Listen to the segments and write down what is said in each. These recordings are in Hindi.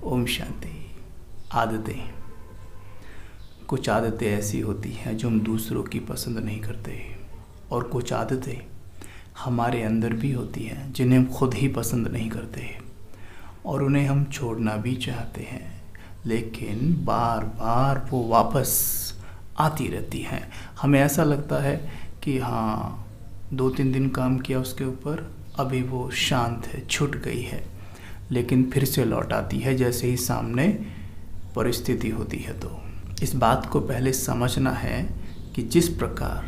ओम शांति। आदतें, कुछ आदतें ऐसी होती हैं जो हम दूसरों की पसंद नहीं करते, और कुछ आदतें हमारे अंदर भी होती हैं जिन्हें हम खुद ही पसंद नहीं करते, और उन्हें हम छोड़ना भी चाहते हैं, लेकिन बार बार वो वापस आती रहती हैं। हमें ऐसा लगता है कि हाँ, 2-3 दिन काम किया उसके ऊपर, अभी वो शांत है, छूट गई है, लेकिन फिर से लौट आती है जैसे ही सामने परिस्थिति होती है। तो इस बात को पहले समझना है कि जिस प्रकार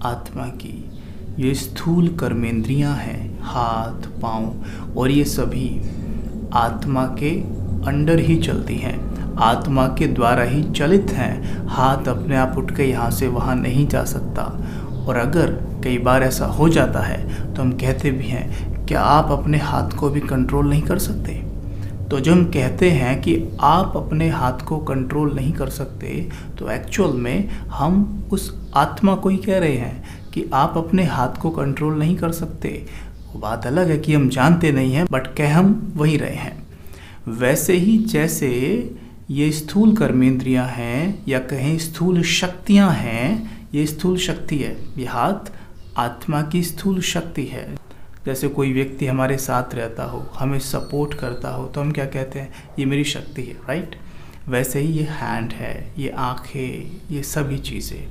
आत्मा की ये स्थूल कर्मेंद्रियां हैं, हाथ, पाँव, और ये सभी आत्मा के अंडर ही चलती हैं, आत्मा के द्वारा ही चलित हैं। हाथ अपने आप उठ के यहाँ से वहाँ नहीं जा सकता, और अगर कई बार ऐसा हो जाता है तो हम कहते भी हैं, क्या आप अपने हाथ को भी कंट्रोल नहीं कर सकते? तो जब हम कहते हैं कि आप अपने हाथ को कंट्रोल नहीं कर सकते, तो एक्चुअल में हम उस आत्मा को ही कह रहे हैं कि आप अपने हाथ को कंट्रोल नहीं कर सकते। वो बात अलग है कि हम जानते नहीं हैं, बट कह हम वही रहे हैं। वैसे ही जैसे ये स्थूल कर्मेंद्रियां हैं, या कहें स्थूल शक्तियां हैं, ये स्थूल शक्ति है, ये हाथ आत्मा की स्थूल शक्ति है। जैसे कोई व्यक्ति हमारे साथ रहता हो, हमें सपोर्ट करता हो, तो हम क्या कहते हैं, ये मेरी शक्ति है, राइट? वैसे ही ये हैंड है, ये आँखें, ये सभी चीज़ें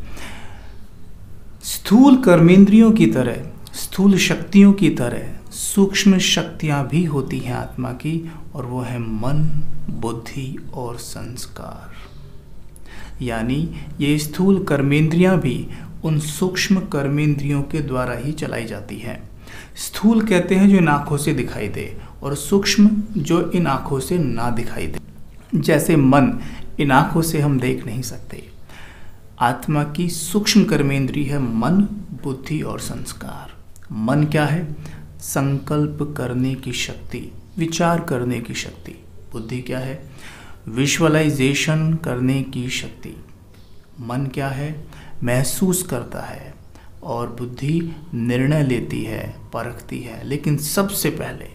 स्थूल कर्मेंद्रियों की तरह, स्थूल शक्तियों की तरह सूक्ष्म शक्तियाँ भी होती हैं आत्मा की, और वो है मन, बुद्धि और संस्कार। यानी ये स्थूल कर्मेंद्रियाँ भी उन सूक्ष्म कर्मेंद्रियों के द्वारा ही चलाई जाती हैं। स्थूल कहते हैं जो इन आँखों से दिखाई दे, और सूक्ष्म जो इन आँखों से ना दिखाई दे। जैसे मन, इन आँखों से हम देख नहीं सकते। आत्मा की सूक्ष्म कर्मेंद्रिय है मन, बुद्धि और संस्कार। मन क्या है? संकल्प करने की शक्ति, विचार करने की शक्ति। बुद्धि क्या है? विजुअलाइजेशन करने की शक्ति। मन क्या है? महसूस करता है, और बुद्धि निर्णय लेती है, परखती है। लेकिन सबसे पहले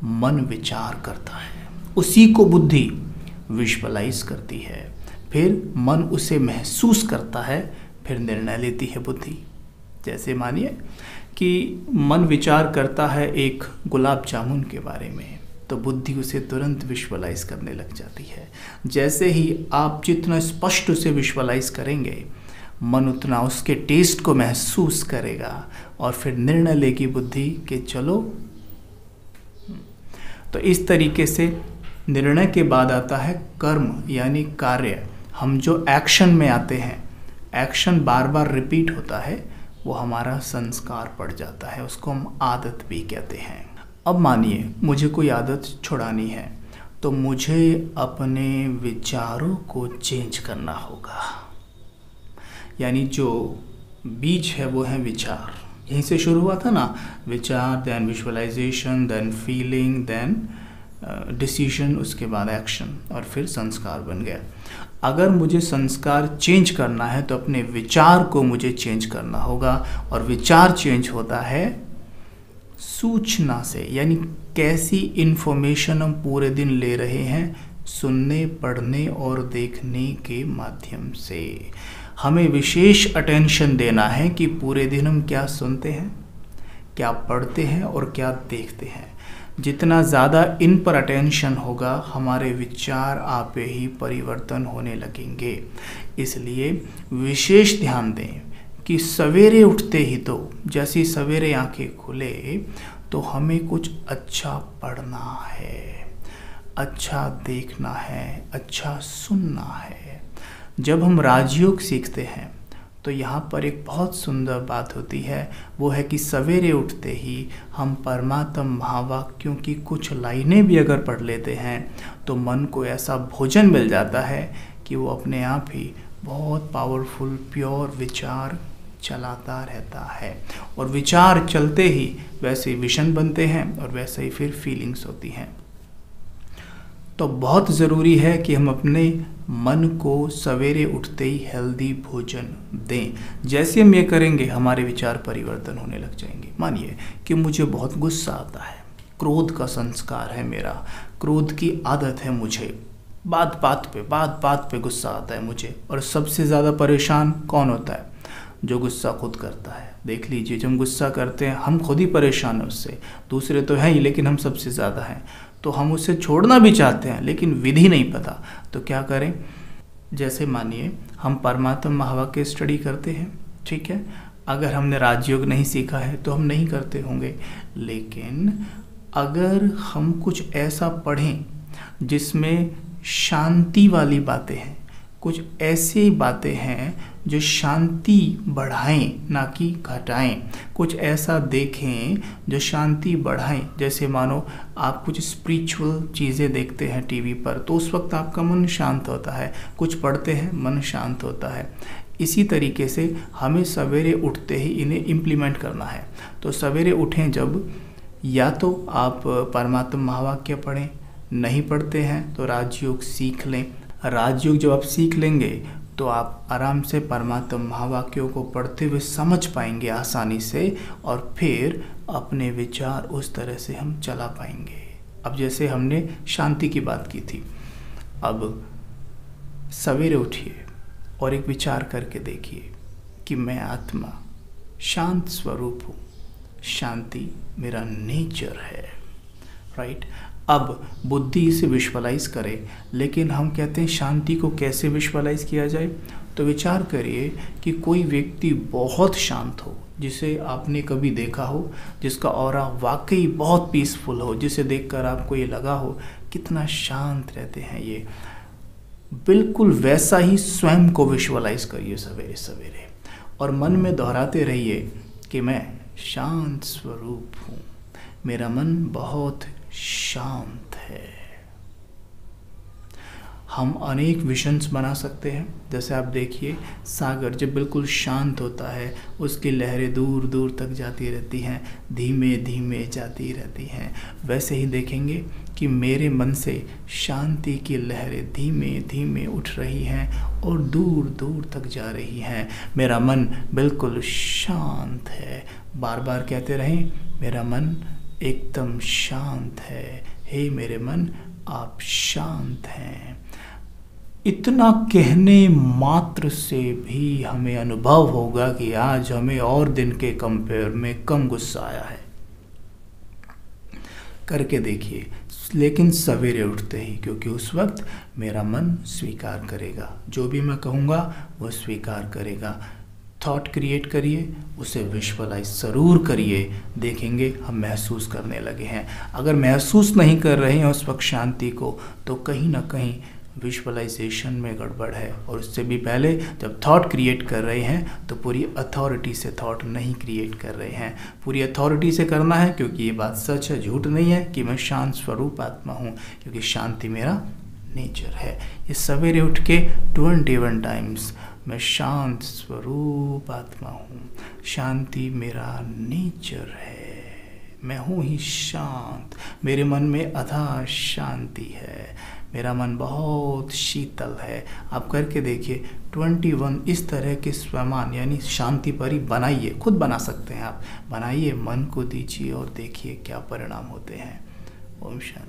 मन विचार करता है, उसी को बुद्धि विजुअलाइज करती है, फिर मन उसे महसूस करता है, फिर निर्णय लेती है बुद्धि। जैसे मानिए कि मन विचार करता है एक गुलाब जामुन के बारे में, तो बुद्धि उसे तुरंत विजुअलाइज करने लग जाती है। जैसे ही आप जितना स्पष्ट उसे विजुअलाइज करेंगे, मन उतना उसके टेस्ट को महसूस करेगा, और फिर निर्णय लेगी बुद्धि कि चलो। तो इस तरीके से निर्णय के बाद आता है कर्म, यानी कार्य। हम जो एक्शन में आते हैं, एक्शन बार बार रिपीट होता है, वो हमारा संस्कार पड़ जाता है, उसको हम आदत भी कहते हैं। अब मानिए मुझे कोई आदत छुड़ानी है, तो मुझे अपने विचारों को चेंज करना होगा। यानी जो बीज है वो है विचार। यहीं से शुरू हुआ था ना, विचार, then visualisation, then feeling, then decision, उसके बाद एक्शन, और फिर संस्कार बन गया। अगर मुझे संस्कार चेंज करना है तो अपने विचार को मुझे चेंज करना होगा, और विचार चेंज होता है सूचना से, यानी कैसी इन्फॉर्मेशन हम पूरे दिन ले रहे हैं, सुनने, पढ़ने और देखने के माध्यम से। हमें विशेष अटेंशन देना है कि पूरे दिन हम क्या सुनते हैं, क्या पढ़ते हैं और क्या देखते हैं। जितना ज़्यादा इन पर अटेंशन होगा, हमारे विचार आपे ही परिवर्तन होने लगेंगे। इसलिए विशेष ध्यान दें कि सवेरे उठते ही, तो जैसे सवेरे आंखें खुले, तो हमें कुछ अच्छा पढ़ना है, अच्छा देखना है, अच्छा सुनना है। जब हम राजयोग सीखते हैं तो यहाँ पर एक बहुत सुंदर बात होती है, वो है कि सवेरे उठते ही हम परमात्म महावाक्यों की कुछ लाइनें भी अगर पढ़ लेते हैं, तो मन को ऐसा भोजन मिल जाता है कि वो अपने आप ही बहुत पावरफुल, प्योर विचार चलाता रहता है। और विचार चलते ही वैसे ही विजन बनते हैं, और वैसे ही फिर फीलिंग्स होती हैं। तो बहुत ज़रूरी है कि हम अपने मन को सवेरे उठते ही हेल्दी भोजन दें। जैसे हम ये करेंगे, हमारे विचार परिवर्तन होने लग जाएंगे। मानिए कि मुझे बहुत गुस्सा आता है, क्रोध का संस्कार है मेरा, क्रोध की आदत है मुझे, बात बात पे गुस्सा आता है मुझे। और सबसे ज़्यादा परेशान कौन होता है? जो गुस्सा खुद करता है। देख लीजिए, जब हम गुस्सा करते हैं हम खुद ही परेशान हैं उससे, दूसरे तो हैं ही लेकिन हम सबसे ज़्यादा हैं। तो हम उसे छोड़ना भी चाहते हैं लेकिन विधि नहीं पता। तो क्या करें? जैसे मानिए हम परमात्मा महावाक्य स्टडी करते हैं, ठीक है, अगर हमने राजयोग नहीं सीखा है तो हम नहीं करते होंगे, लेकिन अगर हम कुछ ऐसा पढ़ें जिसमें शांति वाली बातें हैं, कुछ ऐसी बातें हैं जो शांति बढ़ाएं ना कि घटाएं, कुछ ऐसा देखें जो शांति बढ़ाएं। जैसे मानो आप कुछ स्पिरिचुअल चीज़ें देखते हैं टीवी पर तो उस वक्त आपका मन शांत होता है, कुछ पढ़ते हैं मन शांत होता है। इसी तरीके से हमें सवेरे उठते ही इन्हें इम्प्लीमेंट करना है। तो सवेरे उठें जब, या तो आप परमात्मा महावाक्य पढ़ें, नहीं पढ़ते हैं तो राजयोग सीख लें। राजयोग जब आप सीख लेंगे तो आप आराम से परमात्मा महावाक्यों को पढ़ते हुए समझ पाएंगे आसानी से, और फिर अपने विचार उस तरह से हम चला पाएंगे। अब जैसे हमने शांति की बात की थी, अब सवेरे उठिए और एक विचार करके देखिए कि मैं आत्मा शांत स्वरूप हूँ, शांति मेरा नेचर है, राइट। अब बुद्धि इसे विजुअलाइज करे, लेकिन हम कहते हैं शांति को कैसे विजुअलाइज किया जाए? तो विचार करिए कि कोई व्यक्ति बहुत शांत हो, जिसे आपने कभी देखा हो, जिसका ऑरा वाकई बहुत पीसफुल हो, जिसे देखकर आपको ये लगा हो कितना शांत रहते हैं ये। बिल्कुल वैसा ही स्वयं को विजुअलाइज करिए सवेरे सवेरे, और मन में दोहराते रहिए कि मैं शांत स्वरूप हूँ, मेरा मन बहुत शांत है। हम अनेक विजन्स बना सकते हैं। जैसे आप देखिए, सागर जब बिल्कुल शांत होता है उसकी लहरें दूर दूर तक जाती रहती हैं, धीमे धीमे जाती रहती हैं। वैसे ही देखेंगे कि मेरे मन से शांति की लहरें धीमे धीमे उठ रही हैं और दूर दूर तक जा रही हैं। मेरा मन बिल्कुल शांत है। बार बार कहते रहें, मेरा मन एकदम शांत है, हे मेरे मन आप शांत हैं। इतना कहने मात्र से भी हमें अनुभव होगा कि आज हमें और दिन के कंपेयर में कम गुस्सा आया है। करके देखिए, लेकिन सवेरे उठते ही, क्योंकि उस वक्त मेरा मन स्वीकार करेगा, जो भी मैं कहूँगा वो स्वीकार करेगा। थॉट क्रिएट करिए, उसे विजुअलाइज ज़रूर करिए, देखेंगे हम महसूस करने लगे हैं। अगर महसूस नहीं कर रहे हैं उस वक्त शांति को, तो कहीं ना कहीं विजुअलाइजेशन में गड़बड़ है। और उससे भी पहले जब थॉट क्रिएट कर रहे हैं तो पूरी अथॉरिटी से थॉट नहीं क्रिएट कर रहे हैं। पूरी अथॉरिटी से करना है, क्योंकि ये बात सच है, झूठ नहीं है कि मैं शांत स्वरूप आत्मा हूँ, क्योंकि शांति मेरा नेचर है। ये सवेरे उठ के 21 टाइम्स मैं शांत स्वरूप आत्मा हूँ, शांति मेरा नेचर है, मैं हूँ ही शांत, मेरे मन में अथाह शांति है, मेरा मन बहुत शीतल है। आप करके देखिए 21 इस तरह के स्वमान यानी शांति परी बनाइए, खुद बना सकते हैं आप, बनाइए, मन को दीजिए और देखिए क्या परिणाम होते हैं। ओम शांति।